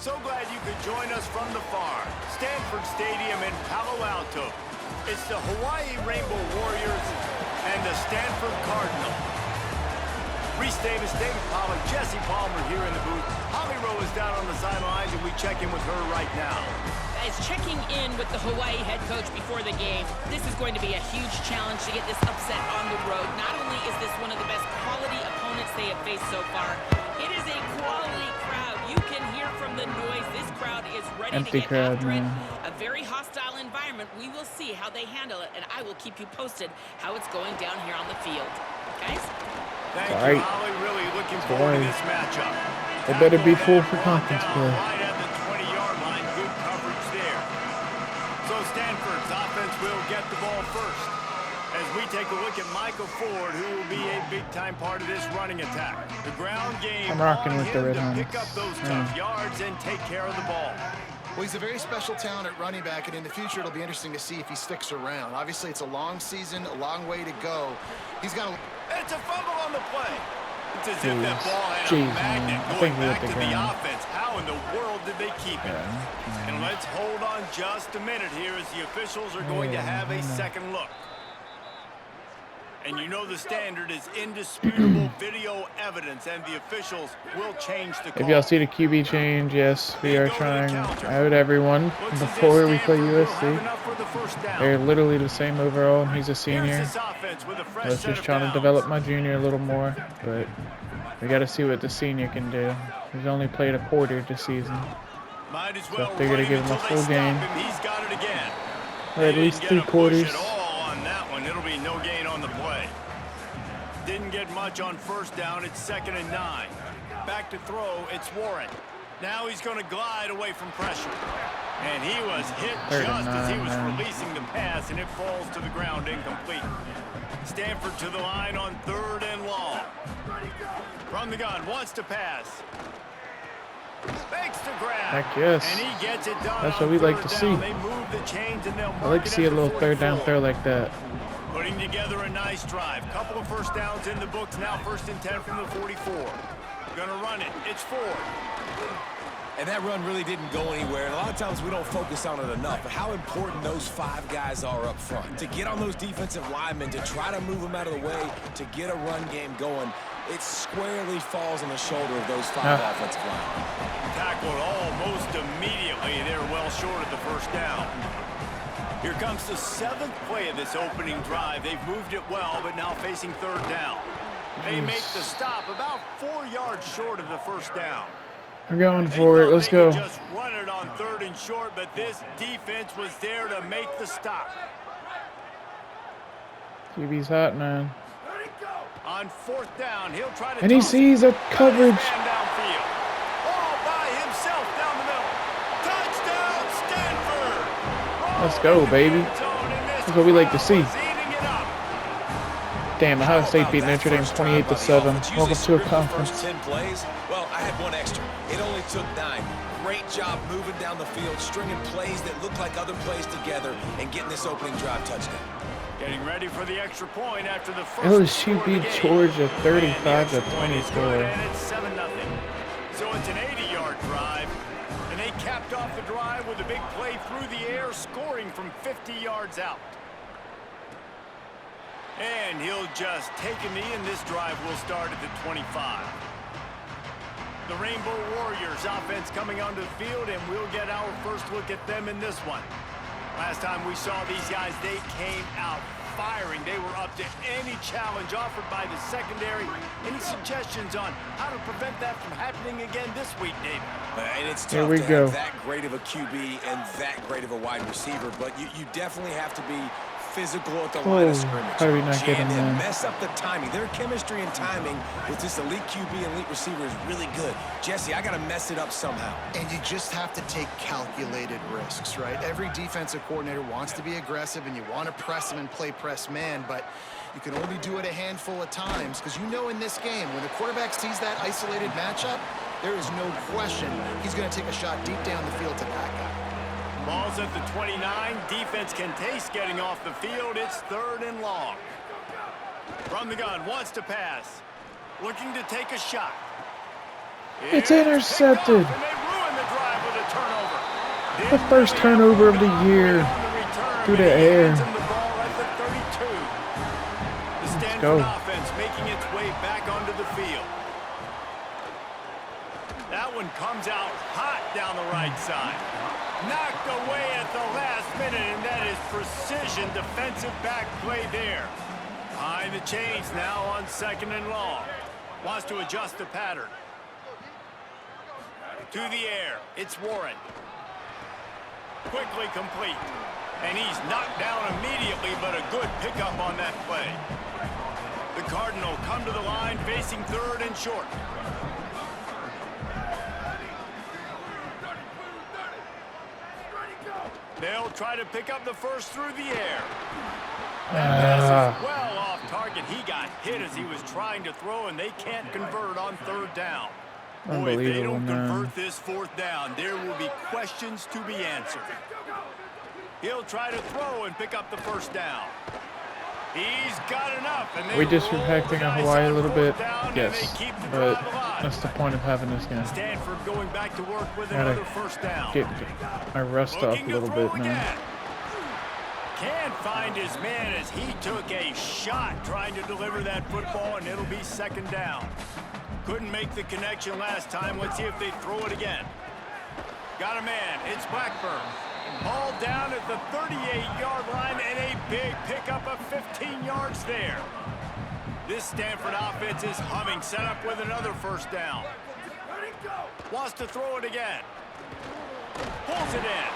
So glad you could join us from the farm. Stanford Stadium in Palo Alto. It's the Hawaii Rainbow Warriors and the Stanford Cardinal. Reese Davis, David Pollack, Jesse Palmer here in the booth. Holly Rowe is down on the sidelines, and we check in with her right now. Guys, checking in with the Hawaii head coach before the game. This is going to be a huge challenge to get this upset on the road. Not only is this one of the best quality opponents they have faced so far, it is a quality crowd. You can hear from the noise. This crowd is ready to get after it. A very hostile environment. We will see how they handle it, and I will keep you posted how it's going down here on the field. Guys? Thank you, Holly. Really looking forward to this matchup. They better be full for conference play. Right at the 20-yard line. Good coverage there. So Stanford's offense will get the ball first. As we take a look at Michael Ford, who will be a big-time part of this running attack. The ground game I'm rocking on with the him Red to Hornets. pick up those tough yards and take care of the ball. Well, he's a very special talent at running back, and in the future, it'll be interesting to see if he sticks around. Obviously, it's a long season, a long way to go. He's got a... It's a fumble on the play. It's as if that ball had a magnet going back to the offense. How in the world did they keep it? And let's hold on just a minute here as the officials are going to have a second look. And you know the standard is indisputable video evidence, and the officials will change the call. If y'all see the QB change, yes, we are trying out everyone before we play USC. They're literally the same overall, and he's a senior. I was just trying to develop my junior a little more, but we got to see what the senior can do. He's only played a quarter this season, so I figured to give him a full game, or at least 3 quarters. It'll be no gain on the play. Didn't get much on first down. It's 2nd and 9. Back to throw. It's Warren. Now he's going to glide away from pressure. And he was hit just as he was releasing the pass, and it falls to the ground incomplete. Stanford to the line on 3rd and long. From the gun, wants to pass. Fakes to grab. Heck yes. And he gets it done. That's what we like to see. They move the chains and they'll I like to see a little 3rd down throw like that. Putting together a nice drive. Couple of first downs in the books. Now 1st and 10 from the 44. Gonna run it. It's Ford. And that run really didn't go anywhere. And a lot of times we don't focus on it enough. But how important those 5 guys are up front. To get on those defensive linemen, to try to move them out of the way, to get a run game going, it squarely falls on the shoulder of those 5 offensive linemen. Tackled almost immediately. They're well short of the first down. Here comes the 7th play of this opening drive. They've moved it well, but now facing 3rd down. They make the stop about 4 yards short of the first down. We're going for it. Let's go. Just run it on 3rd and short, but this defense was there to make the stop. QB's hot, man. On 4th down, he'll try to. And he sees a coverage. Downfield. All by himself down the middle. Touchdown, Stanford. Let's go, baby. That's what we like to see. Damn, Ohio State beat Notre Dame 28-7. Welcome to a conference. 10 plays. Well, I had 1 extra. It only took 9. Great job moving down the field, stringing plays that look like other plays together, and getting this opening drive touchdown. Getting ready for the extra point after the first. LSU beat Georgia 35-24. And it's 7-0. So it's an 80-yard drive, and they capped off the drive with a big play through the air, scoring from 50 yards out. And he'll just take a knee, and this drive will start at the 25. The Rainbow Warriors offense coming onto the field, and we'll get our first look at them in this one. Last time we saw these guys, they came out firing. They were up to any challenge offered by the secondary. Any suggestions on how to prevent that from happening again this week, David? And it's tough to have that great of a QB and that great of a wide receiver, but you definitely have to be physical at the line of scrimmage. How do we not get him there? Mess up the timing. Their chemistry and timing with this elite QB and elite receiver is really good. Jesse, I got to mess it up somehow. And you just have to take calculated risks, right? Every defensive coordinator wants to be aggressive, and you want to press them and play press man, but you can only do it a handful of times, because you know in this game, when the quarterback sees that isolated matchup, there is no question he's going to take a shot deep down the field to that guy. Ball's at the 29. Defense can taste getting off the field. It's 3rd and long. From the gun, wants to pass. Looking to take a shot. It's intercepted. And they ruin the drive The first turnover of the year through the air. Let's go. Offense making its way back onto the field. That one comes out hot down the right side. Knocked away at the last minute, and that is precision defensive back play there. Behind the chains now on 2nd and long. Wants to adjust the pattern. To the air, it's Warren. Quickly complete. And he's knocked down immediately, but a good pickup on that play. The Cardinal come to the line facing 3rd and short. They'll try to pick up the first through the air. That pass is well off target. He got hit as he was trying to throw, and they can't convert on 3rd down. Boy, if they don't convert this 4th down, there will be questions to be answered. He'll try to throw and pick up the 1st down. He's got enough. And are we disrespecting Hawaii a little bit? Yes, but that's the point of having this game. Stanford going back to work with another 1st down. Get my rust off a little bit now. Can't find his man as he took a shot trying to deliver that football, and it'll be 2nd down. Couldn't make the connection last time. Let's see if they throw it again. Got a man. It's Blackburn. Ball down at the 38-yard line, and a big pickup of 15 yards there. This Stanford offense is humming, set up with another 1st down. Wants to throw it again. Pulls it in.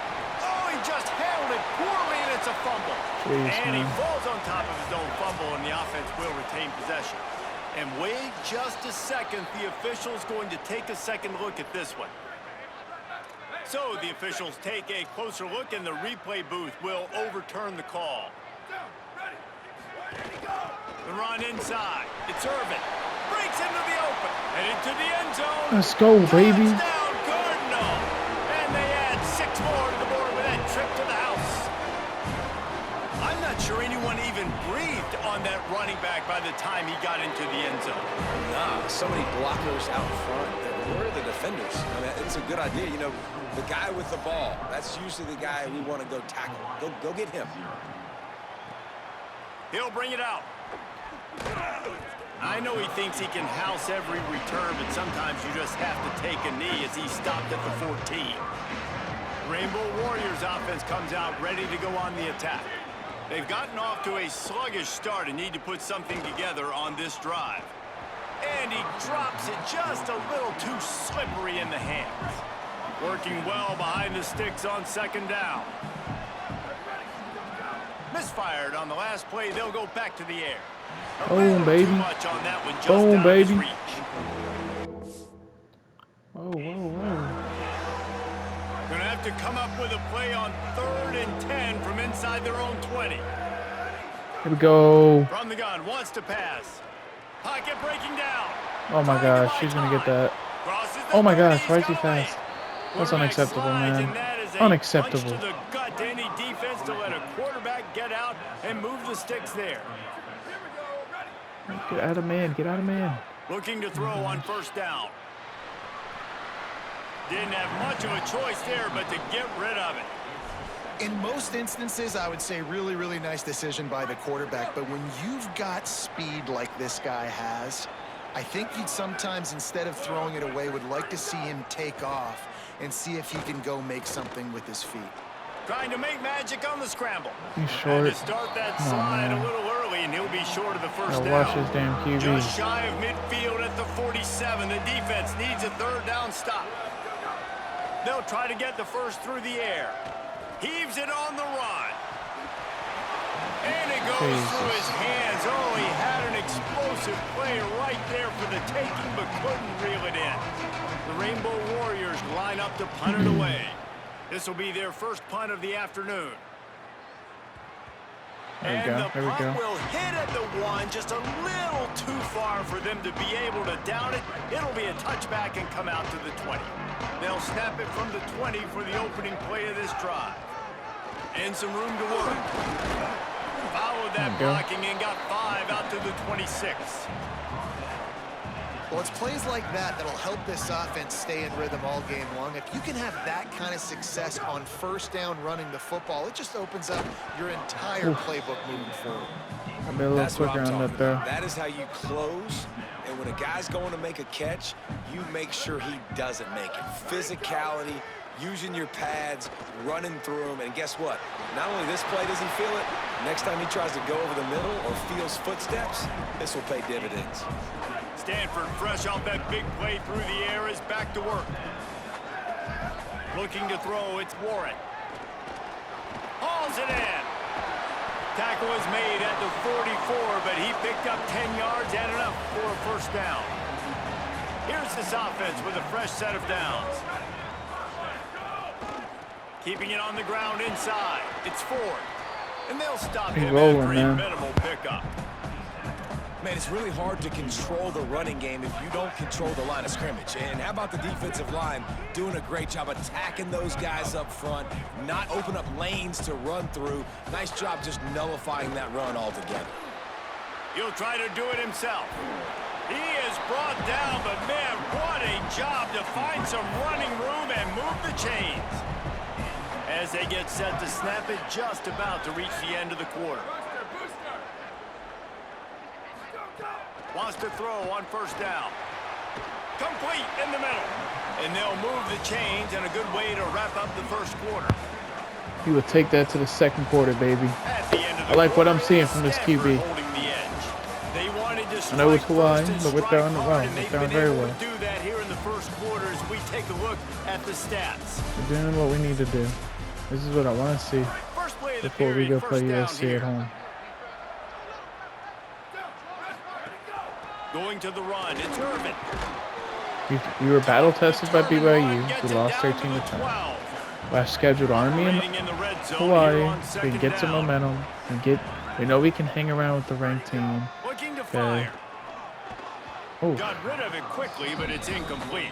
Oh, he just handled it poorly, and it's a fumble. And he falls on top of his own fumble, and the offense will retain possession. And wait just a second, the official's going to take a second look at this one. So the officials take a closer look, and the replay booth will overturn the call. The run inside. It's Irvin. Breaks into the open. Headed to the end zone. Let's go, baby. Touchdown, Cardinal. And they add 6 more to the board with that trip to the house. I'm not sure anyone even breathed on that running back by the time he got into the end zone. Nah, so many blockers out front. Where are the defenders? I mean, it's a good idea. You know, the guy with the ball, that's usually the guy we want to go tackle. Go get him. He'll bring it out. I know he thinks he can house every return, but sometimes you just have to take a knee as he stopped at the 14. Rainbow Warriors offense comes out ready to go on the attack. They've gotten off to a sluggish start and need to put something together on this drive. And he drops it just a little too slippery in the hands. Working well behind the sticks on 2nd down. Misfired on the last play. They'll go back to the air. Boom, baby. Boom, baby. Whoa, whoa, whoa. Gonna have to come up with a play on 3rd and 10 from inside their own 20. Here we go. From the gun, wants to pass. Pocket breaking down. Oh my gosh, she's gonna get that. Oh my gosh, why is he fast? That's unacceptable, man. Unacceptable. To the gut to any defense to let a quarterback get out and move the sticks there. Get out of man, get out of man. Looking to throw on 1st down. Didn't have much of a choice there, but to get rid of it. In most instances, I would say really, really nice decision by the quarterback. But when you've got speed like this guy has, I think you'd sometimes, instead of throwing it away, would like to see him take off and see if he can go make something with his feet. Trying to make magic on the scramble. He's short. And to start that slide a little early, and he'll be short of the 1st down. Watch his damn QB. Just shy of midfield at the 47. The defense needs a 3rd down stop. They'll try to get the 1st through the air. Heaves it on the run. And it goes through his hands. Oh, he had an explosive play right there for the taking, but couldn't reel it in. The Rainbow Warriors line up to punt it away. This will be their 1st punt of the afternoon. There we go. There we go. And the punt will hit at the 1, just a little too far for them to be able to down it. It'll be a touchback and come out to the 20. They'll snap it from the 20 for the opening play of this drive. And some room to work. Followed that blocking and got 5 out to the 26. Well, it's plays like that that'll help this offense stay in rhythm all game long. If you can have that kind of success on first down running the football, it just opens up your entire playbook moving forward. I'll be a little quicker on that there. That is how you close. And when a guy's going to make a catch, you make sure he doesn't make it. Physicality, using your pads, running through them. And guess what? Not only this play does he feel it, next time he tries to go over the middle or feels footsteps, this will pay dividends. Stanford, fresh off that big play through the air, is back to work. Looking to throw, it's Warren. Hauls it in. Tackle is made at the 44, but he picked up 10 yards and enough for a first down. Here's this offense with a fresh set of downs. Keeping it on the ground inside. It's Ford. And they'll stop him after a minimal pickup. Man, it's really hard to control the running game if you don't control the line of scrimmage. And how about the defensive line doing a great job attacking those guys up front, not open up lanes to run through. Nice job just nullifying that run altogether. He'll try to do it himself. He is brought down, but man, what a job to find some running room and move the chains. As they get set to snap it, just about to reach the end of the quarter. Wants to throw on first down. Complete in the middle. And they'll move the chains, and a good way to wrap up the first quarter. He will take that to the second quarter, baby. At the end of the I like what I'm quarter, seeing from this QB. holding the edge. They wanted to I know it's Hawaii, first and but we're strike throwing it hard, well. and We're they've throwing been very able well. to do that here in the first quarter as we take a look at the stats. We're doing what we need to do. This is what I want to see First play of the before we period, go play first down USC here. at home. Going to the run, it's Irvin. We were battle tested by BYU. We lost 13 to 10. 12. Last scheduled Army and Remaining in the red zone Hawaii. here on We second can get some down. momentum. We know we can hang around with the ranked team. Looking to Okay. fire. Oh, Got rid of it quickly, but it's incomplete.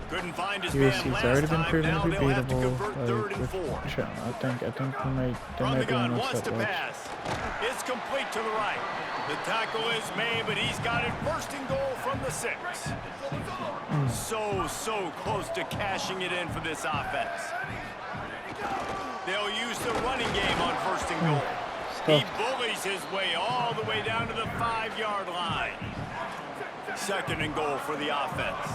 Couldn't find his man USC's last already been time. proven Now to be they'll have to beatable. convert third and 4. I think they From might the be on gun, us wants that to much. pass. It's complete to the right. The tackle is made, but he's got it first and goal from the 6. So close to cashing it in for this offense. They'll use the running game on first and goal. He bullies his way all the way down to the 5-yard line. Second and goal for the offense.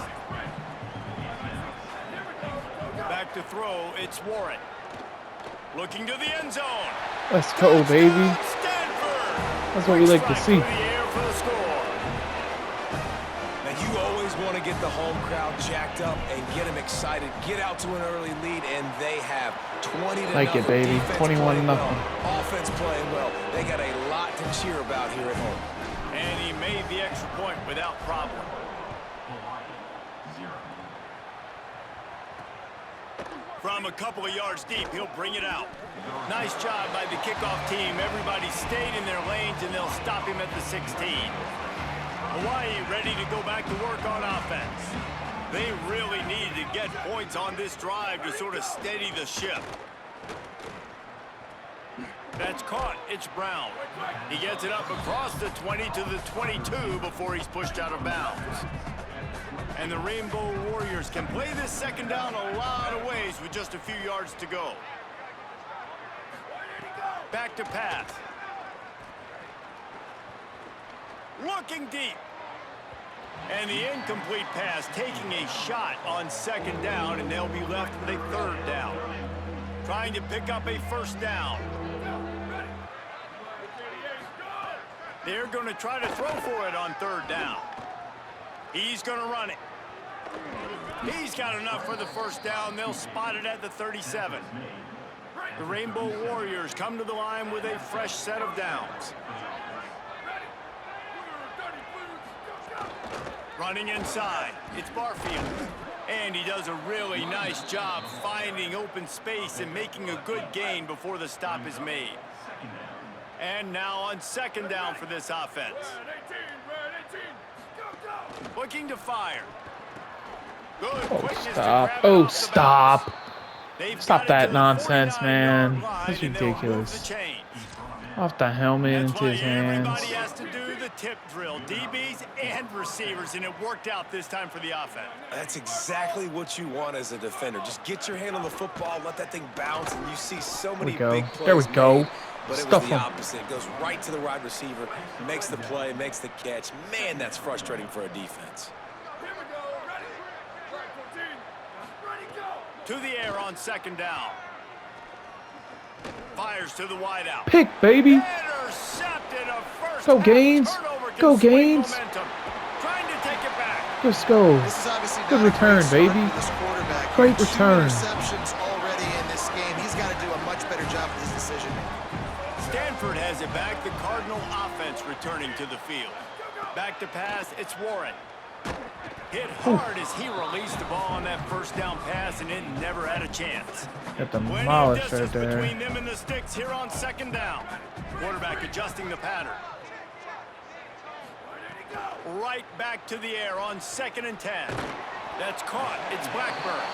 Back to throw, it's Warren. Looking to the end zone. Let's go, baby. Stanford. That's what we like to Strike see. through the air for the score. Now, you always want to get the home crowd jacked up and get them excited. Get out to an early lead, and they have 20 to Like it, nothing. baby. Defense 21 playing nothing. well. Offense playing well. They got a lot to cheer about here at home. And he made the extra point without problem. From a couple of yards deep, he'll bring it out. Nice job by the kickoff team. Everybody stayed in their lanes, and they'll stop him at the 16. Hawaii ready to go back to work on offense. They really needed to get points on this drive to sort of steady the ship. That's caught. It's Brown. He gets it up across the 20 to the 22 before he's pushed out of bounds. And the Rainbow Warriors can play this second down a lot of ways with just a few yards to go. Back to pass. Looking deep. And the incomplete pass taking a shot on second down, and they'll be left with a third down. Trying to pick up a first down. They're going to try to throw for it on third down. He's going to run it. He's got enough for the first down. They'll spot it at the 37. The Rainbow Warriors come to the line with a fresh set of downs. Running inside, it's Barfield. And he does a really nice job finding open space and making a good gain before the stop is made. And now on second down for this offense. Looking to fire. Good quickness to Stop. grab it Oh, off the stop. bounce. They've Stop got it that to the nonsense, 49-yard man. line, That's and they'll move ridiculous. the chains. Off the helmet That's into why his hands. everybody has to do the tip drill, DBs and receivers, and it worked out this time for the offense. That's exactly what you want as a defender. Just get your hand on the football, let that thing bounce, and you see so many big plays. There we go. Made, but it was the opposite. It goes right to the wide receiver, makes the play, makes the catch. Man, that's frustrating for a defense. To the air on second down. Fires to the wideout. Pick, baby. Intercepted a first Go Gaines. Go Gaines. Trying to take it back. Let's go. This is obviously Good return, baby. Great return. 2 interceptions already in this game. He's got to do a much better job with his decision making. Stanford has it back. The Cardinal offense returning to the field. Back to pass. It's Warren. Hit hard as he released the ball on that first down pass, and it never had a chance. Got demolished right Plenty of distance there. between them and the sticks here on second down. Quarterback adjusting the pattern. Right back to the air on 2nd and 10. That's caught. It's Blackburn.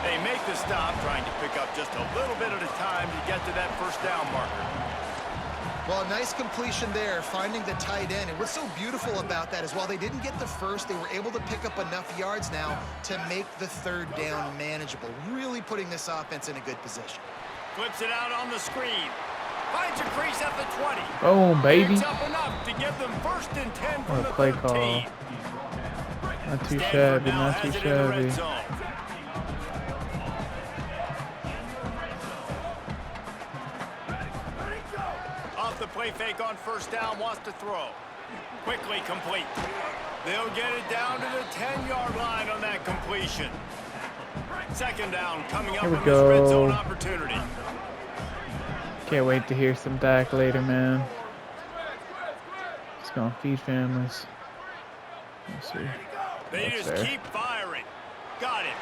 They make the stop, trying to pick up just a little bit at a time to get to that first down marker. Well, a nice completion there, finding the tight end. And what's so beautiful about that is while they didn't get the first, they were able to pick up enough yards now to make the 3rd down manageable, really putting this offense in a good position. Flips it out on the screen. Finds a crease at the 20. Boom, baby. Picks up enough to give them 1st and 10 from What a the play 13. call. Not too Stanford shabby, now not too has it in the red shabby. zone. Off the play fake on first down, wants to throw. Quickly complete. They'll get it down to the 10-yard line on that completion. 2nd down coming up Here we in this red zone go. opportunity. Can't wait to hear some Dak later, man. It's gonna feed families. Let's see. They That's just there. keep firing. Got it.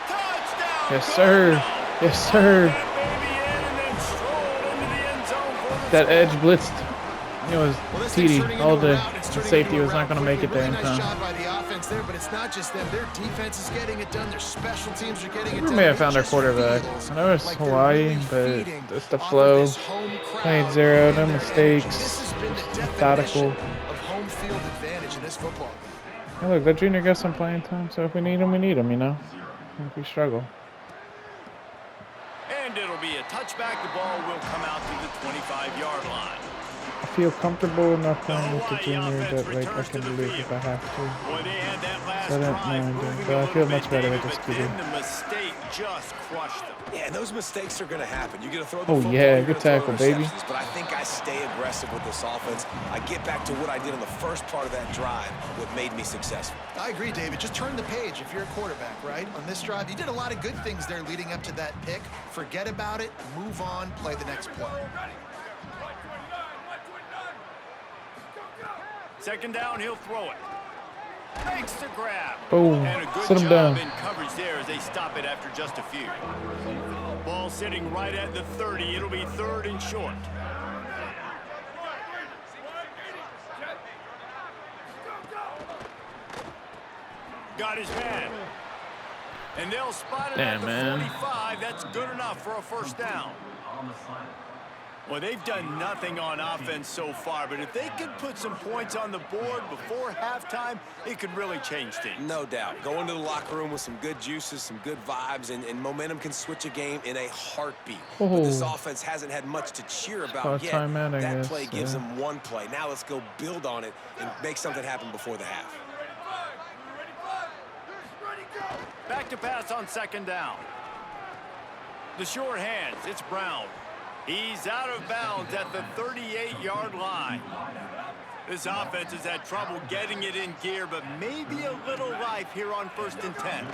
Touchdown! Yes, sir. Cardinals! Yes, sir. That baby in and then strolled into the end zone for the That score. edge blitzed. It was Well, this thing's TD turning all into a day. rout. It's The turning safety into a was not rout going to make it quickly. there in Really nice time. job by the offense there, but it's not just them. Their defense is getting it done. Their special teams are getting it done. We may have It found our just quarterback. feels I know it's like they're Hawaii, really but feeding it's the off of flow. this home crowd Playing 0, and no their mistakes. energy. This has been the Methodical. definition of home field advantage in this football game. Hey, look, that junior got some playing time, so if we need him, we need him, you know? If we struggle. And it'll be a touchback. The ball will come out to the 25-yard line. I feel comfortable enough playing with the Hawaii junior offense that like I returns can to the lose field. if I have to. Boy, they had that last So I don't drive mind moving it, a but I little feel bit, much better with David, this but QB. then the mistake just crushed them. Yeah, and those mistakes are going to happen. You're going to throw the Oh, football, yeah, you're good gonna throw tackle, baby. interceptions, But I think I stay aggressive with this offense. I get back to what I did on the first part of that drive, what made me successful. I agree, David. Just turn the page if you're a quarterback, right? On this drive, you did a lot of good things there leading up to that pick. Forget about it, move on, play the next play. 2nd down, he'll throw it. Makes the grab. Boom. And a good Sit him job down. in coverage there as they stop it after just a few. Ball sitting right at the 30. It'll be 3rd and short. Got his man. And they'll spot it at Damn, the man. 45. That's good enough for a first down. Well, they've done nothing on offense so far, but if they could put some points on the board before halftime, it could really change things. No doubt. Go into the locker room with some good juices, some good vibes, and momentum can switch a game in a heartbeat. But this Oh. offense hasn't had much to cheer Call about yet. timeout, I That guess, play gives yeah. them one play. Now let's go build on it and make something happen before the half. Back to pass on 2nd down. The short hands, it's Brown. He's out of bounds at the 38-yard line. This offense has had trouble getting it in gear, but maybe a little life here on 1st and 10.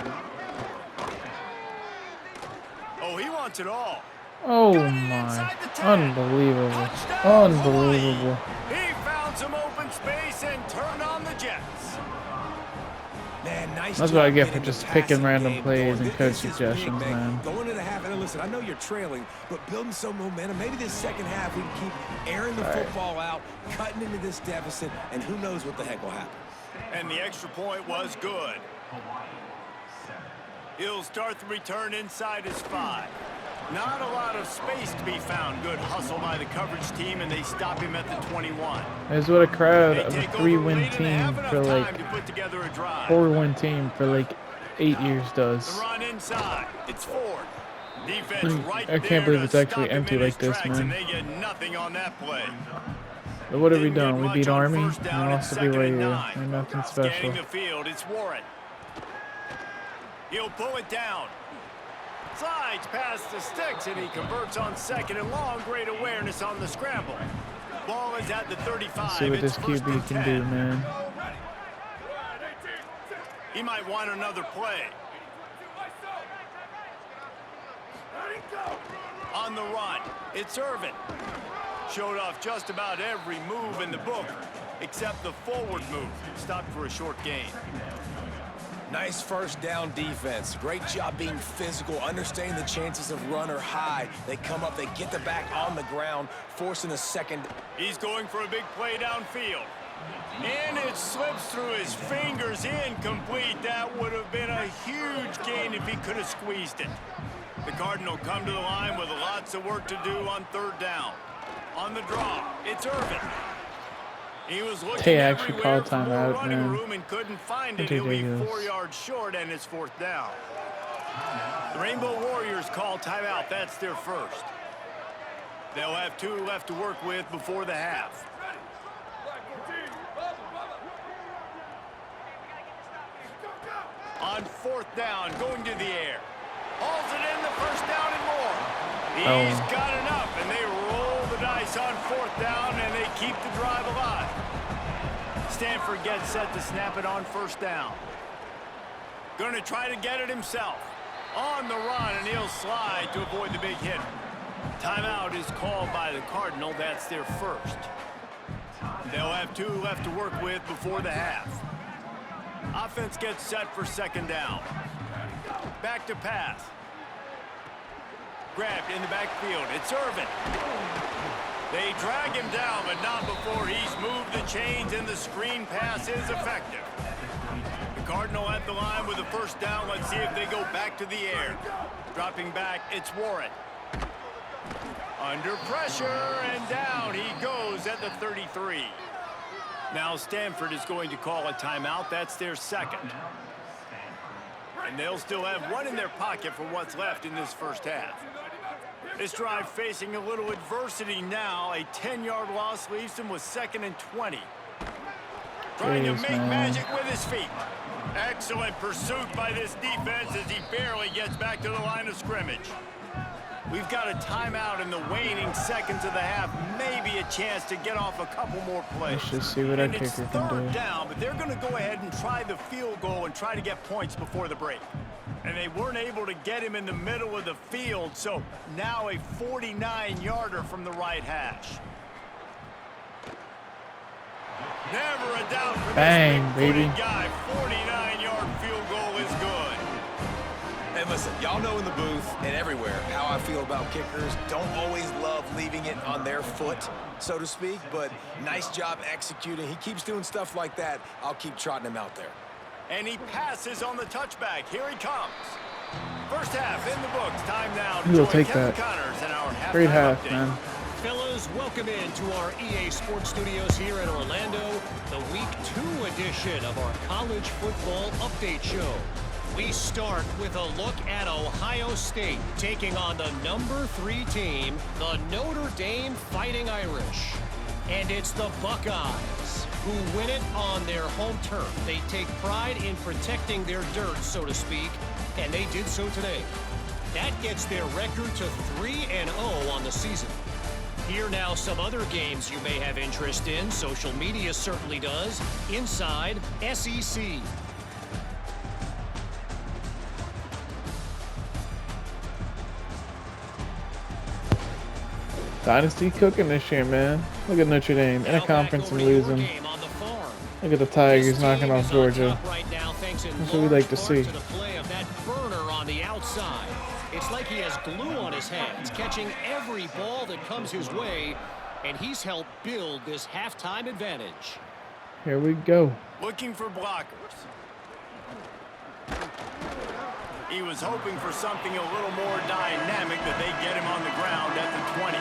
Oh, he wants it all. Oh Got it my. inside the 10. Unbelievable. Touchdown, Unbelievable. Hawaii. He found some open space and turned on the Jets. Man, nice That's job what I get for getting the just picking passing random game plays going. and coach This is suggestions, big, man. Going into the half, and listen, I know you're trailing, but building some momentum. Maybe this second half we can keep airing the football out, cutting into this deficit, and who knows what the heck will happen. And the extra point was good. He'll start the return inside his 5. Not a lot of space to be found. Good hustle by the coverage team, and they stop him at the 21. That's what a crowd They of a take over 3-win late and they have team enough for time like to put together a drive. 4-win team for like 8 years The does. run inside. It's Ford. Defense right I can't there believe to it's actually stop him empty in like his this, tracks, and man. they get nothing on that play. But what have we Didn't get done? We much beat on Army first and down. lost It's to 2nd and BYU. 9. And nothing special. Scanning the field. It's Warren. He'll pull it down. Slides past the sticks, and he converts on 2nd and long. Great awareness on the scramble. Ball is at the 35. Let's see what this It's 1st QB and can 10. do, man. He might want another play. On the run, it's Irvin. Showed off just about every move in the book, except the forward move. Stopped for a short gain. Nice first down defense. Great job being physical, understanding the chances of run are high. They come up, they get the back on the ground, forcing a second. He's going for a big play downfield. And it slips through his fingers, incomplete. That would have been a huge gain if he could have squeezed it. The Cardinal come to the line with lots of work to do on 3rd down. On the draw, it's Irvin. He was looking They actually everywhere called for more timeout, running man. room and couldn't find it. That's He'll be ridiculous. 4 yards short, and it's 4th down. The Rainbow Warriors call timeout. That's their first. They'll have 2 left to work with before the half. On 4th down, going to the air. Hauls it in, the 1st down and more. He's got enough, and they roll the dice on 4th down, and they keep the drive alive. Stanford gets set to snap it on 1st down. Going to try to get it himself. On the run, and he'll slide to avoid the big hit. Timeout is called by the Cardinal. That's their first. They'll have 2 left to work with before the half. Offense gets set for 2nd down. Back to pass. Grabbed in the backfield. It's Irvin. They drag him down, but not before he's moved the chains, and the screen pass is effective. The Cardinal at the line with the 1st down. Let's see if they go back to the air. Dropping back, it's Warren. Under pressure, and down he goes at the 33. Now Stanford is going to call a timeout. That's their 2nd. And they'll still have 1 in their pocket for what's left in this 1st half. This drive facing a little adversity now. A 10-yard loss leaves them with 2nd and 20. Trying to make magic with his feet. Excellent pursuit by this defense as he barely gets back to the line of scrimmage. We've got a timeout in the waning seconds of the half. Maybe a chance to get off a couple more plays. Let's just see what our kicker It's can 3rd do. down, but they're going to go ahead and try the field goal and try to get points before the break. And they weren't able to get him in the middle of the field, so now a 49-yarder from the right hash. Never a doubt for Bang, this big-footed baby. guy. 49-yard field goal is good. And listen, y'all know in the booth and everywhere how I feel about kickers. Don't always love leaving it on their foot, so to speak, but nice job executing. He keeps doing stuff like that. I'll keep trotting him out there. And he passes on the touchback. Here he comes. First half in the books. Time now to We'll join take Kevin that. Connors in our halftime Great half, update. man. Fellas, welcome into our EA Sports Studios here in Orlando, the Week 2 edition of our College Football Update Show. We start with a look at Ohio State taking on the number 3 team, the Notre Dame Fighting Irish. And it's the Buckeyes who win it on their home turf. They take pride in protecting their dirt, so to speak, and they did so today. That gets their record to 3-0 on the season. Here now some other games you may have interest in. Social media certainly does. Inside SEC. Dynasty cooking this year, man. Look at Notre Dame in a conference and losing. Look at the Tigers knocking off Georgia. That's what we like to see. It's like he has glue on his hands, catching every ball that comes his way, and he's helped build this halftime advantage. Here we go. Looking for blockers. He was hoping for something a little more dynamic, that they get him on the ground at the 20.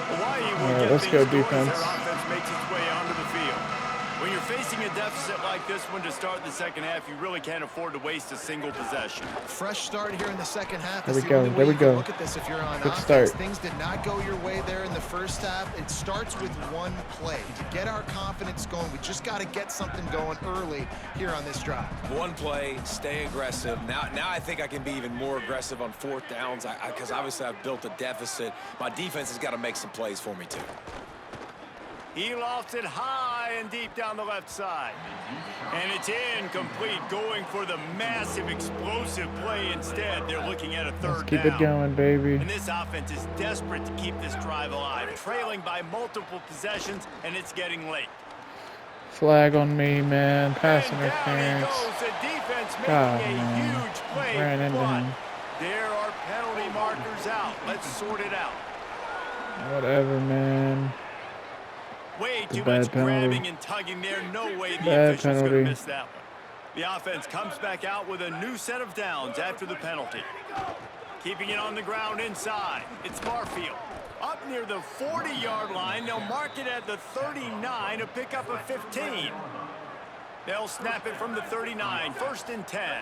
Hawaii will get let's things go going defense. as their offense makes its way onto the field. When you're facing a deficit like this one to start the second half, you really can't afford to waste a single possession. Fresh start here in the second half. There we go. There we go. Look at this if you're on Good offense. start. Things did not go your way there in the first half. It starts with one play. To get our confidence going, we just got to get something going early here on this drive. One play, stay aggressive. Now I think I can be even more aggressive on fourth downs because obviously I've built a deficit. My defense has got to make some plays for me too. He lofts it high and deep down the left side. And it's incomplete, going for the massive, explosive play instead. They're looking at a third Keep down. it going, baby. And this offense is desperate to keep this drive alive, trailing by multiple possessions, and it's getting late. Flag on me, man. Pass And down he interference. goes. The defense making God, a man. huge play. Ran into But him. there are penalty markers out. Let's sort it out. Whatever, man. Way too bad much penalty. grabbing and tugging there. No way the Bad official's going to penalty. miss that one. The offense comes back out with a new set of downs after the penalty. Keeping it on the ground inside. It's Barfield. Up near the 40-yard line. They'll mark it at the 39 to pick up a 15. They'll snap it from the 39. 1st and 10.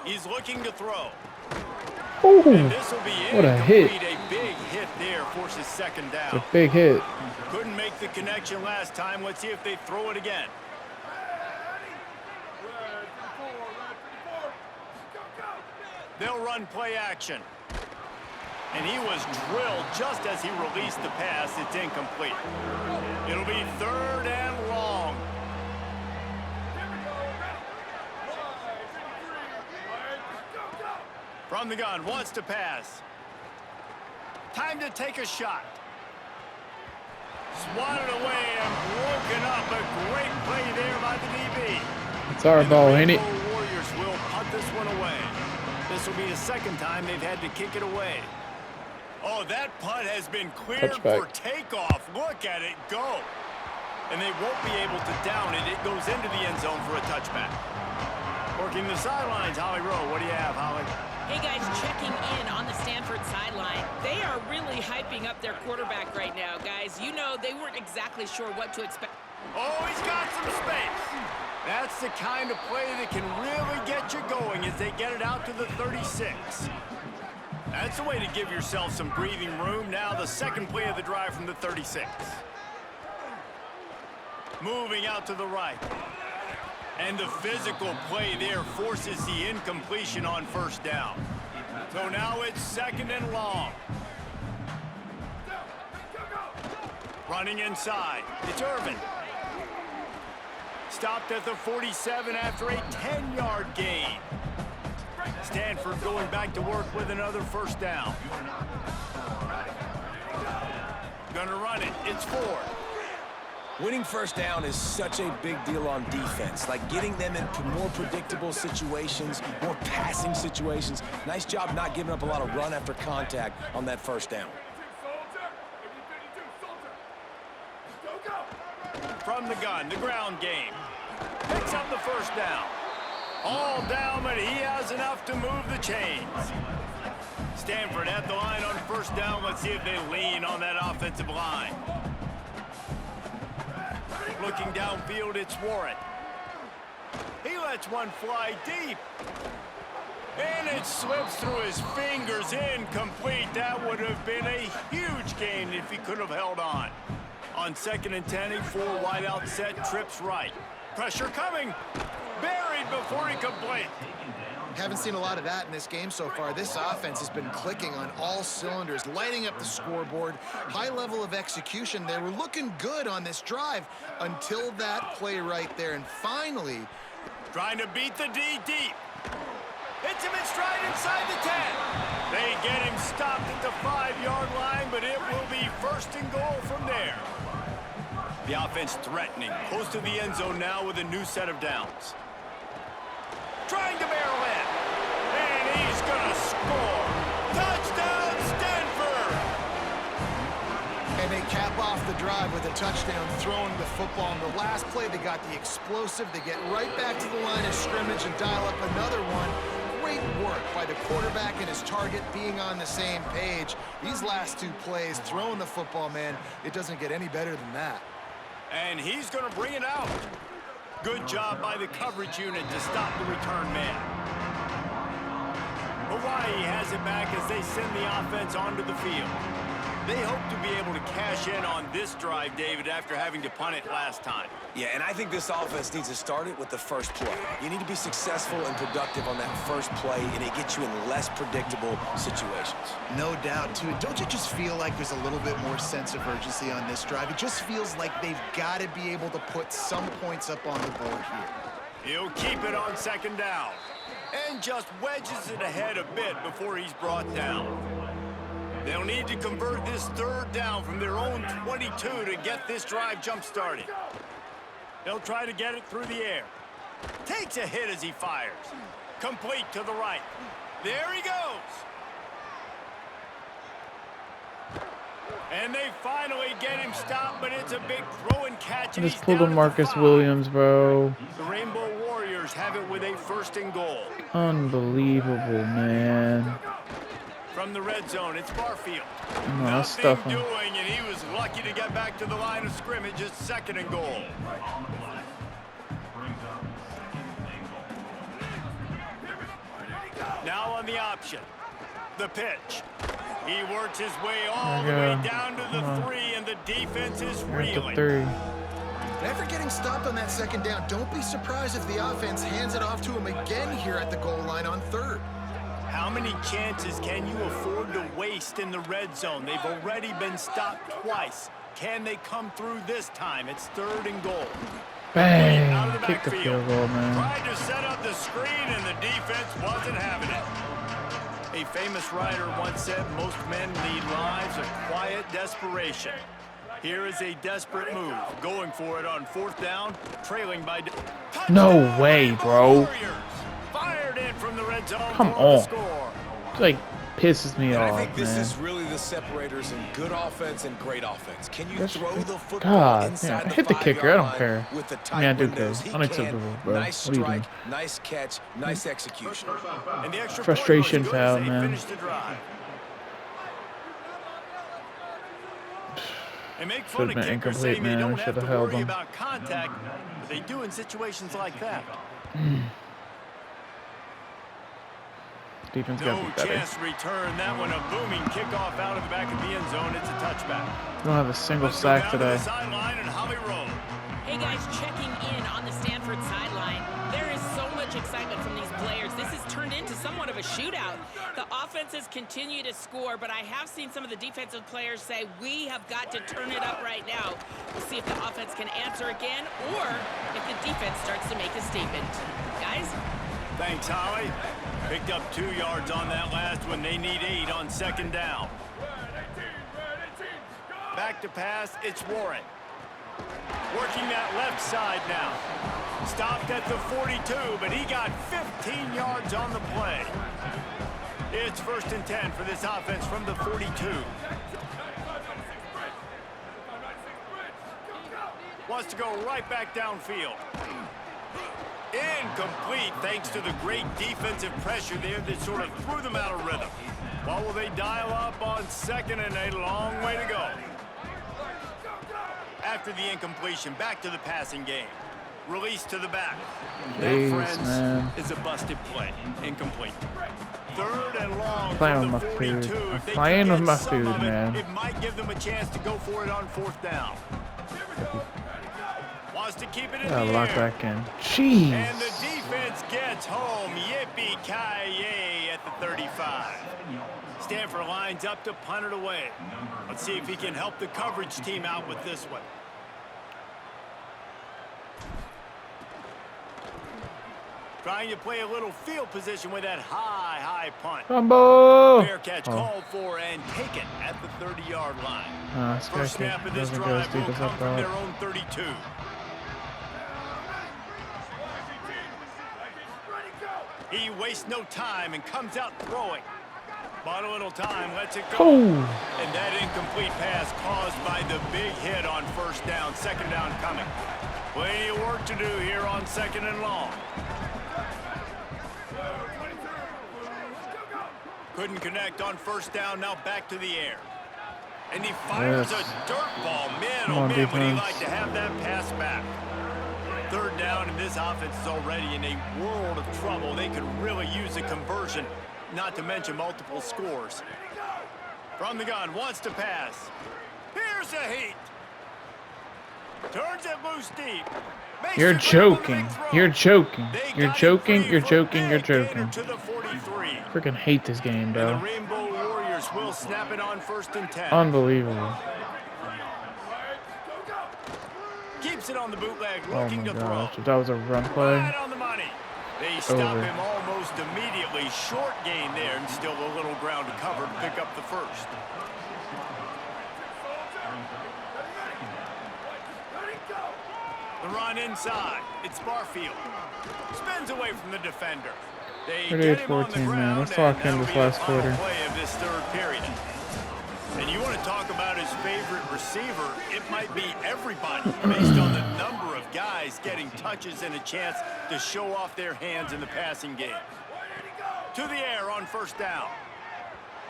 He's looking to throw. Ooh, And this will be what a hit. incomplete. A big hit there forces second down. It's a big hit. Couldn't make the connection last time. Let's see if they throw it again. They'll run play action. And he was drilled just as he released the pass. It's incomplete. It'll be 3rd and long. From the gun, wants to pass. Time to take a shot. Swatted away and broken up. A great play there by the DB. It's our And the ball, ain't it? Rainbow Warriors will punt this one away. This will be the second time they've had to kick it away. Oh, that punt has been cleared Touchback. for takeoff. Look at it go. And they won't be able to down it. It goes into the end zone for a touchback. Working the sidelines, Holly Rowe. What do you have, Holly? Hey guys, checking in on the Stanford sideline. They are really hyping up their quarterback right now, guys. You know, they weren't exactly sure what to expect. Oh, he's got some space. That's the kind of play that can really get you going as they get it out to the 36. That's the way to give yourself some breathing room. Now the second play of the drive from the 36. Moving out to the right. And the physical play there forces the incompletion on 1st down. So now it's 2nd and long. Running inside. It's Irvin. Stopped at the 47 after a 10-yard gain. Stanford going back to work with another 1st down. Gonna run it. It's 4. Winning 1st down is such a big deal on defense, like getting them into more predictable situations, more passing situations. Nice job not giving up a lot of run after contact on that 1st down. From the gun, the ground game. Picks up the 1st down. All down, but he has enough to move the chains. Stanford at the line on 1st down. Let's see if they lean on that offensive line. Looking downfield, it's Warren. He lets one fly deep. And it slips through his fingers, incomplete. That would have been a huge gain if he could have held on. On 2nd and 10, a 4 wide out set, trips right. Pressure coming. Buried before he could blink. Haven't seen a lot of that in this game so far. This offense has been clicking on all cylinders, lighting up the scoreboard. High level of execution. They were looking good on this drive until that play right there. And finally, trying to beat the D deep. Hits him in stride inside the 10. They get him stopped at the 5-yard line, but it will be 1st and goal from there. The offense threatening, close to the end zone now with a new set of downs. Trying to barrel in, and he's gonna score. Touchdown, Stanford! and they cap off the drive with a touchdown, throwing the football. In the last play, they got the explosive. They get right back to the line of scrimmage and dial up another one. quarterback and his target being on the same page. These last 2 plays, throwing the football, man, it doesn't get any better than that. And he's going to bring it out. Good job by the coverage unit to stop the return man. Hawaii has it back as they send the offense onto the field. They hope to be able to cash in on this drive, David, after having to punt it last time. Yeah, and I think this offense needs to start it with the first play. You need to be successful and productive on that first play, and it gets you in less predictable situations. No doubt, too. Don't you just feel like there's a little bit more sense of urgency on this drive? It just feels like they've got to be able to put some points up on the board here. He'll keep it on second down and just wedges it ahead a bit before he's brought down. They'll need to convert this third down from their own 22 to get this drive jump-started. They'll try to get it through the air. Takes a hit as he fires. Complete to the right. There he goes. And they finally get him stopped, but it's a big throw and catch. I just pulled a Marcus Williams, bro. The Rainbow Warriors have it with a 1st and goal. Unbelievable, man. From the red zone, it's Barfield. Nothing doing, and he was lucky to get back to the line of scrimmage. It's 2nd and goal. Now on the option, the pitch. He works his way all the way down to the 3, and the defense is reeling. After getting stopped on that 2nd down, don't be surprised if the offense hands it off to him again here at the goal line on 3rd. How many chances can you afford to waste in the red zone? They've already been stopped twice. Can they come through this time? It's 3rd and goal. Bang! Out of the Kick the backfield. field goal, man. Tried to set up the screen, and the defense wasn't having it. A famous writer once said, most men lead lives of quiet desperation. Here is a desperate move. Going for it on 4th down, trailing by... No way, bro. Fired in from the red zone. Come on. It's like pisses me off, I think this man. is really the separators in good offense and great offense. Can you throw the football God, inside yeah, the hit the 5-yard kicker. I don't line care. with the I tight mean, I do windows? care. He Unacceptable, can. bro. Nice What are you doing? strike, nice catch, nice execution. And the extra Frustration point was good as foul, they man. finished the drive. They make fun Should've of been kickers incomplete, saying they man. don't We have to should've held worry them. about contact, but they do in situations like that. Defense No got to be better. chance to return that one. A booming kickoff out of the back of the end zone. It's a touchback. We don't have a single Let's go sack down to today. the sideline and Holly Rowe. Hey guys, checking in on the Stanford sideline. There is so much excitement from these players. This has turned into somewhat of a shootout. The offenses continue to score, but I have seen some of the defensive players say, we have got to turn it up right now. We'll see if the offense can answer again, or if the defense starts to make a statement. Guys? Thanks, Holly. Picked up 2 yards on that last one. They need 8 on 2nd down. Back to pass, it's Warren. Working that left side now. Stopped at the 42, but he got 15 yards on the play. It's 1st and 10 for this offense from the 42. Wants to go right back downfield. Incomplete, thanks to the great defensive pressure there that sort of threw them out of rhythm. What will they dial up on 2nd and a long way to go? After the incompletion, back to the passing game. Release to the back. Jeez, That, friends, man. is a busted play. Incomplete. 3rd and long Playing from with the my 42. food. I'm If they playing can with get my some food, of it, man. It might give them a chance to go for it on 4th down. Wants to keep it in Gotta the lock air. back in. Jeez. And the defense gets home. Yippee-ki-yay at the 35. Stanford lines up to punt it away. Let's see if he can help the coverage team out with this one. Trying to play a little field position with that high punt. Combo! Fair catch called for and taken at the 30-yard line. This First guy snap of this doesn't go as drive deep will as I come from their thought. own 32. He wastes no time and comes out throwing. Bought a little time, lets it go. Oh. And that incomplete pass caused by the big hit on 1st down, 2nd down coming. Plenty of work to do here on 2nd and long. Couldn't connect on first down, now back to the air. And he fires a dirt ball. Man, oh man, would he like to have that pass back. Third down, and this offense is already in a world of trouble. They could really use a conversion, not to mention multiple scores. From the gun, wants to pass. Here's a heat. Turns it loose deep. You're joking. You're joking. You're joking. You're joking. You're joking. Freaking hate this game, bro. The Rainbow Warriors will snap it on 1st and 10. Unbelievable. Keeps it on the bootleg, Oh looking my to gosh. throw. If that was a run play. Right on the money. They stop Over. him almost immediately. Short gain there, and still a little ground to cover to pick up the first. The run inside. It's Barfield. Spins away from the defender. They get him on the 38-14, man. ground, Let's lock in and this that'll be last the final quarter. play of this third period. And you want to talk about his favorite receiver, it might be everybody based on the number of guys getting touches and a chance to show off their hands in the passing game. To the air on 1st down.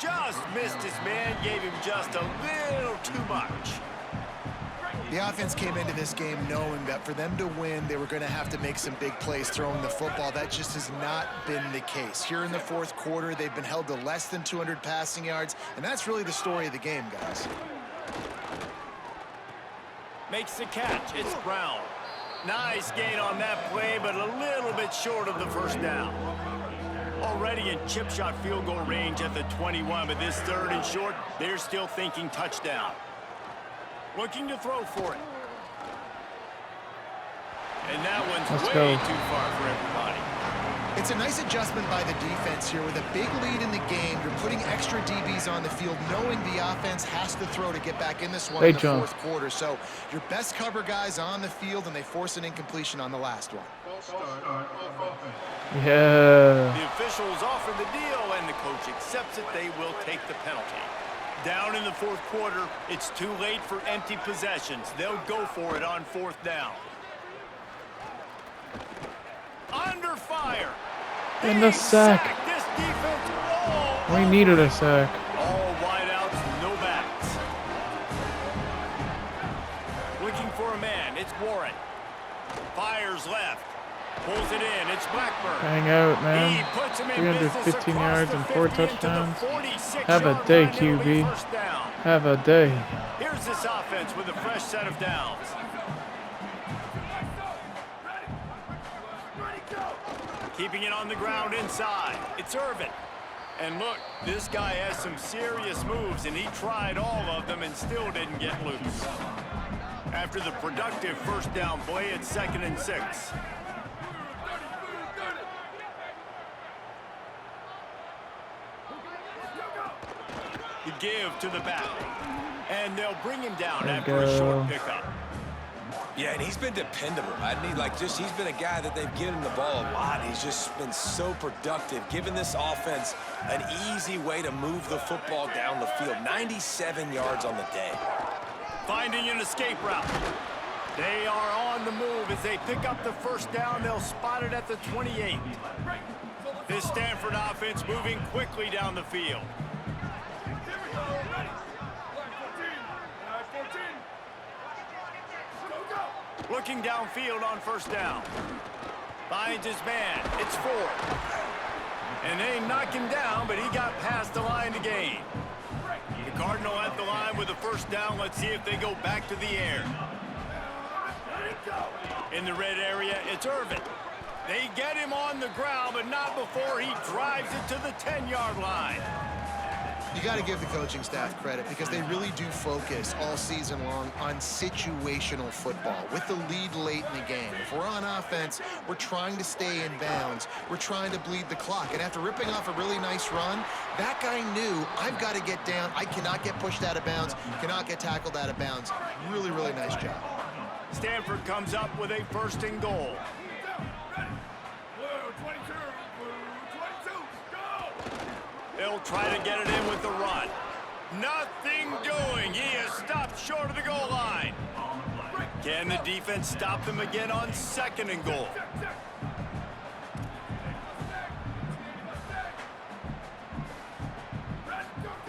Just missed his man, gave him just a little too much. The offense came into this game knowing that for them to win, they were going to have to make some big plays throwing the football. That just has not been the case. Here in the 4th quarter, they've been held to less than 200 passing yards, and that's really the story of the game, guys. Makes the catch. It's Brown. Nice gain on that play, but a little bit short of the 1st down. Already in chip shot field goal range at the 21, but this 3rd and short, they're still thinking touchdown. Looking to throw for it. And that one's way too far for everybody. It's a nice adjustment by the defense here. With a big lead in the game, you're putting extra DBs on the field, knowing the offense has to throw to get back in this one in the 4th quarter. So your best cover guys on the field, and they force an incompletion on the last one. Yeah. The officials offer the deal, and the coach accepts it. They will take the penalty. Down in the 4th quarter, it's too late for empty possessions. They'll go for it on 4th down. Under fire. And the sack. This defense, We needed a sack. all wideouts, no backs. Looking for a man, it's Warren. Fires left. Pulls it in, it's Blackburn. Hang out, He man. puts him in 315 business yards and 4 across the 50 into the touchdowns. 46 Have a yard day, line. It'll be QB. 1st down. Have a day. Here's this offense with a fresh set of downs. Keeping it on the ground inside. It's Irvin. And look, this guy has some serious moves, and he tried all of them and still didn't get loose. After the productive 1st down play, it's 2nd and 6. The give to the back. And they'll bring him down after a short pickup. Yeah, and he's been dependable. He's been a guy that they've given him the ball a lot. He's just been so productive, giving this offense an easy way to move the football down the field. 97 yards on the day. Finding an escape route. They are on the move as they pick up the 1st down. They'll spot it at the 28. This Stanford offense moving quickly down the field. Looking downfield on 1st down. Finds his man. It's Ford. And they knock him down, but he got past the line to gain. The Cardinal at the line with the 1st down. Let's see if they go back to the air. In the red area, it's Irvin. They get him on the ground, but not before he drives it to the 10-yard line. You got to give the coaching staff credit because they really do focus all season long on situational football with the lead late in the game. If we're on offense, we're trying to stay in bounds. We're trying to bleed the clock. And after ripping off a really nice run, that guy knew, I've got to get down. I cannot get pushed out of bounds, cannot get tackled out of bounds. Really, really nice job. Stanford comes up with a 1st and goal. They'll try to get it in with the run. Nothing doing. He is stopped short of the goal line. Can the defense stop them again on 2nd and goal?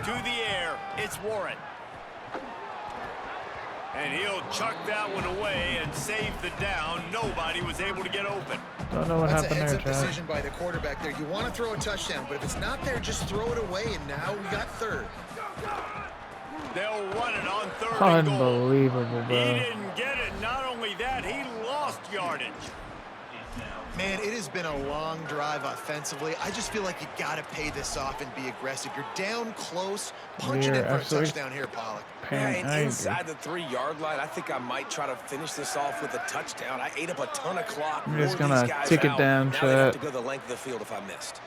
To the air, it's Warren. And he'll chuck that one away and save the down. Nobody was able to get open. Don't know what happened there, That's a heads-up Chad. decision by the quarterback there. You want to throw a touchdown, but if it's not there, just throw it away, and now we got third. They'll run it on third and goal. Unbelievable, He bro. didn't get it. Not only that, he lost yardage. Man, it has been a long drive offensively. I just feel like you got to pay this off and be aggressive. You're down close. Punch it in for a touchdown here, Pollock. Yeah, and inside the 3-yard line, I think I might try to finish this off with a touchdown. I ate up a ton of clock. I'm just wore gonna these guys tick it out. down, Now they have to Chet. go the length of the field if I missed.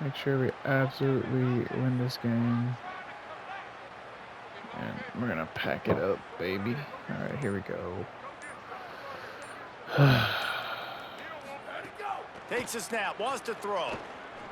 Make sure we absolutely win this game. And we're gonna pack it up, baby. Alright, here we go. Takes a snap, wants to throw.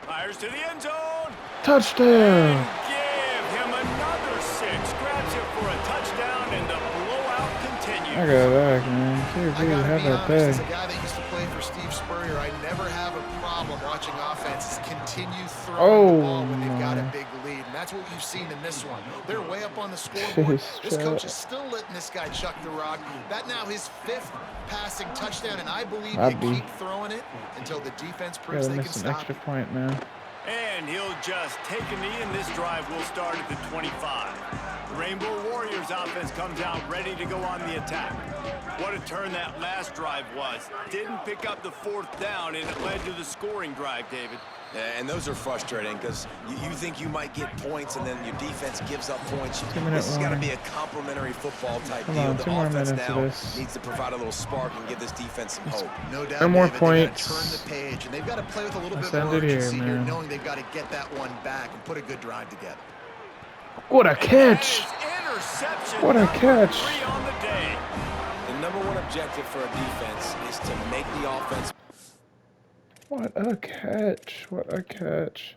Fires to the end zone. Touchdown! And give him another 6. Grabs it for a touchdown, and the blowout continues. I got back, man. I QB, gotta have be that honest, as a bag. guy that used to play for Steve Spurrier, I never have a problem watching offenses continue throwing Oh, the ball when they've got a my. big lead, and that's what you've seen in this one. They're way up on the scoreboard. Jeez, This coach Chet. is still letting this guy chuck the rock. That now his 5th passing touchdown, and I believe I'd you be. keep throwing it until the defense proves Gotta they can miss an stop extra you. point, man. And he'll just take a knee, and this drive will start at the 25. The Rainbow Warriors offense comes out ready to go on the attack. What a turn that last drive was. Didn't pick up the 4th down, and it led to the scoring drive, David. And those are frustrating because you think you might get points and then your defense gives up points. 2-minute This has got to warning. be a complimentary football type Come deal. on, The 2 more offense minutes of now this. needs to provide a little spark and give this defense some hope. No doubt, No more David, they gotta points. turn the page, and they've got to play with a little Let's bit more end it here, urgency here, man. knowing they've got to get that one back and put a good drive together. What a catch! Interception. What a number catch. 3 on the day. The #1 objective for a defense is to make the offense. What a catch. What a catch.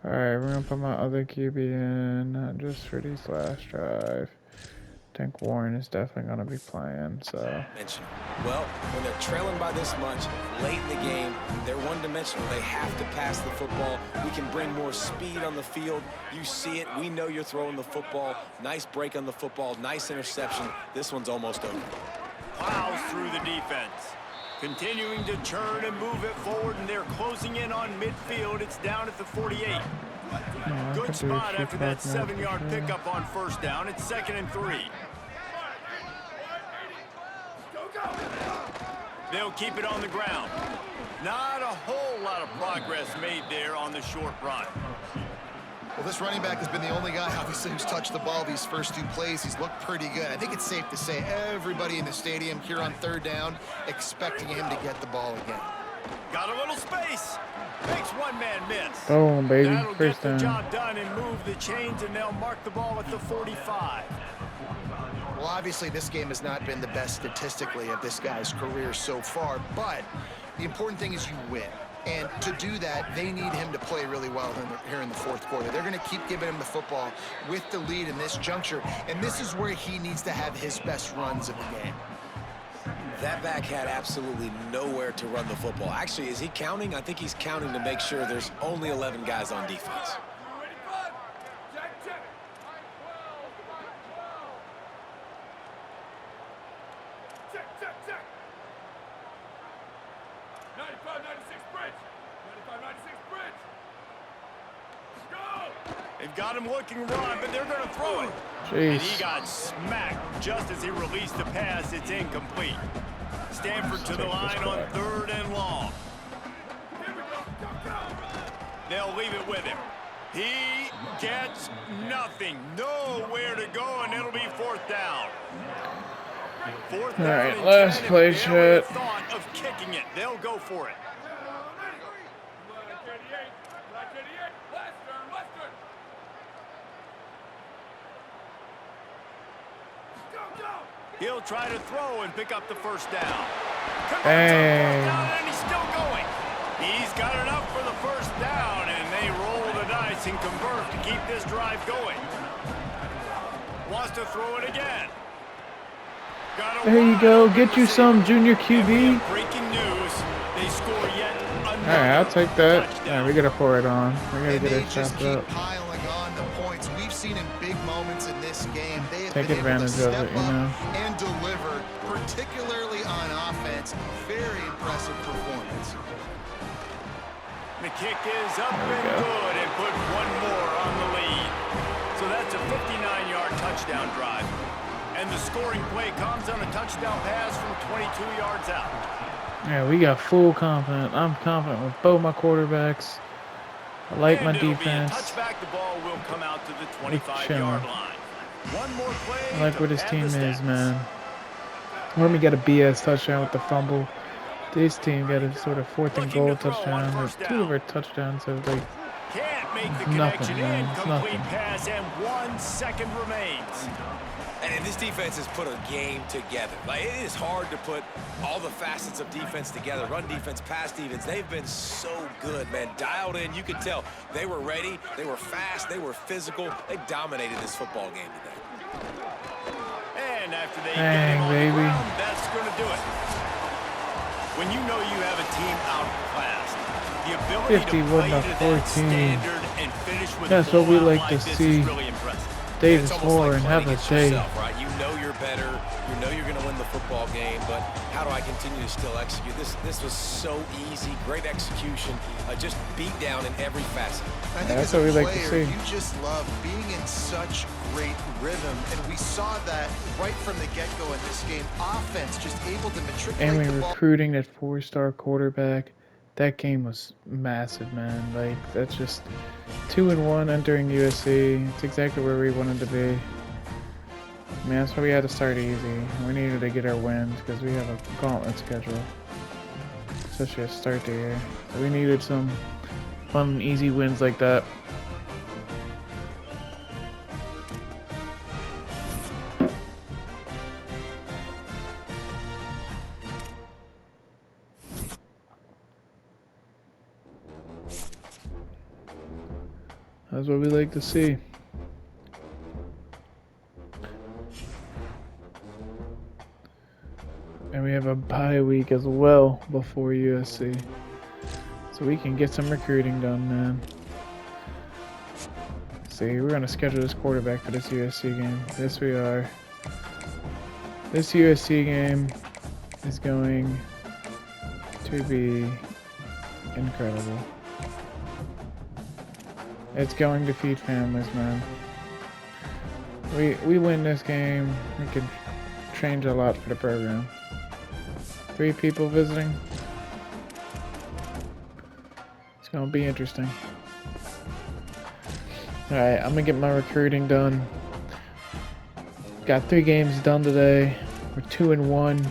Alright, we're gonna put my other QB in, not just for these last drive. I think Warren is definitely gonna be playing, so. Well, when they're trailing by this much, late in the game, they're one-dimensional. They have to pass the football. We can bring more speed on the field. You see it. We know you're throwing the football. Nice break on the football. Nice interception. This one's almost over. Plows through the defense. Continuing to churn and move it forward, and they're closing in on midfield. It's down at the 48. Yeah, I Good could do spot a after that kickback now for 7-yard sure. pickup on 1st down. It's 2nd and 3. They'll keep it on the ground. Not a whole lot of progress made there on the short run. Well, this running back has been the only guy, obviously, who's touched the ball these first 2 plays. He's looked pretty good. I think it's safe to say everybody in the stadium here on 3rd down expecting him to get the ball again. Got a little space. Makes one man miss. Boom, baby. That'll First get the down. job done and move the chains, and they'll mark the ball at the 45. Well, obviously, this game has not been the best statistically of this guy's career so far, but the important thing is you win. And to do that, they need him to play really well here in the 4th quarter. They're going to keep giving him the football with the lead in this juncture, and this is where he needs to have his best runs of the game. That back had absolutely nowhere to run the football. Actually, is he counting? I think he's counting to make sure there's only 11 guys on defense. They've got him looking run, but they're going to throw it. And he Jeez. got smacked just as he released the pass. It's incomplete. Stanford to the line on 3rd and long. They'll leave it with him. He gets nothing. Nowhere to go, and it'll be 4th down. 4th down. All right, and last 10, play, and they already Chet. thought of kicking it. They'll go for it. He'll try to throw and pick up the 1st down. Hey. And he's still going. He's got enough for the 1st down, and they roll the dice and convert to keep this drive going. Wants to throw it again. There you go. Get you some, junior QB. Breaking news. They score yet Alright, I'll take that. Alright, we gotta pour it on. We gotta And get they it just chopped keep up. piling on the points. We've seen in big moments in this game, they have Take been able to advantage of step it, you up know. and deliver, particularly on offense. Very impressive performance. The kick is up and go. good and put one more on the lead. So that's a 59-yard touchdown drive. And the scoring play comes on a touchdown pass from 22 yards out. Yeah, we got full confidence. I'm confident with both my quarterbacks. I like my And it'll defense. be a touchback. The ball will come out to the We're 25-yard chilling. line. One more play. I like to what his pad team the is, stats. man. When we got a BS touchdown with the fumble, this team got a sort of 4th and Looking goal to throw on touchdown. first But 2 of down. our touchdowns have like Can't make the nothing, connection. man. It's Incomplete nothing. pass, and 1 second remains. And this defense has put a game together. Like, it is hard to put all the facets of defense together. Run defense, pass defense. They've been so good, man. Dialed in. You could tell they were ready. They were fast. They were physical. They dominated this football game today. And after they Dang, get him on baby. the ground, that's going to do it. When you know you have a team outclassed, the ability 51 to play to to that 14. standard and finish with That's what we blowout like to this see. is really impressive. Davis It's almost Moore like and playing have a against day. yourself, right? You know you're better. You know you're going to win the football game, but how do I continue to still execute? This was so easy. Great execution. Just beat down in every facet. I think That's as a what we like to player, see. you just love being in such great rhythm, and we saw that right from the get-go in this game. Offense just able to matriculate And we the ball. recruiting that 4-star quarterback. That game was massive, man. Like, that's just 2-1 entering USC. It's exactly where we wanted to be. I mean, that's why we had to start easy. We needed to get our wins because we have a gauntlet schedule, especially to start the year. So we needed some fun, easy wins like that. That's what we like to see. And we have a bye week as well before USC. So we can get some recruiting done, man. See, we're going to schedule this quarterback for this USC game. Yes, we are. This USC game is going to be incredible. It's going to feed families, man. We win this game, we could change a lot for the program. 3 people visiting. It's gonna be interesting. Alright, I'm gonna get my recruiting done. Got 3 games done today. We're 2-1.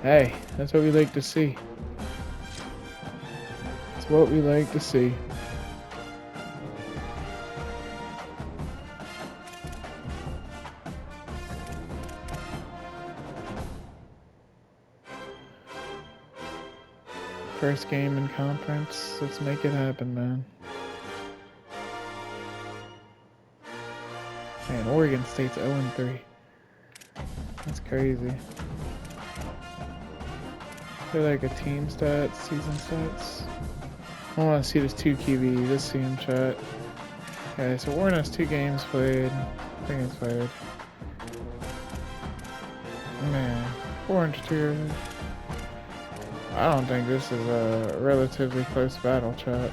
Hey, that's what we like to see. That's what we like to see. First game in conference. Let's make it happen, man. Man, Oregon State's 0-3. That's crazy. They're like a team stats, season stats. I want to see this 2 QB. Let's see him chat. Okay, so Warren has 2 games played. 3 games played. Man, 4-2. I don't think this is a relatively close battle, chat.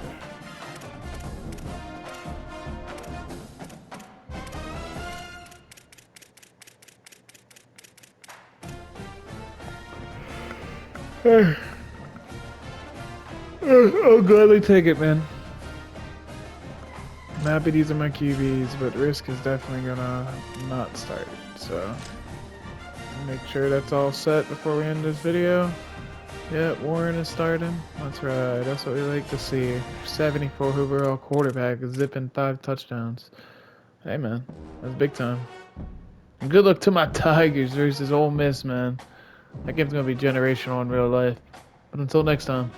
I'll gladly take it, man. I'm happy these are my QBs, but Risk is definitely gonna not start, so make sure that's all set before we end this video. Yep, Warren is starting. That's right, that's what we like to see. 74 overall quarterback zipping 5 touchdowns. Hey man, that's big time. And good luck to my Tigers versus Ole Miss, man. That game's gonna be generational in real life. But until next time.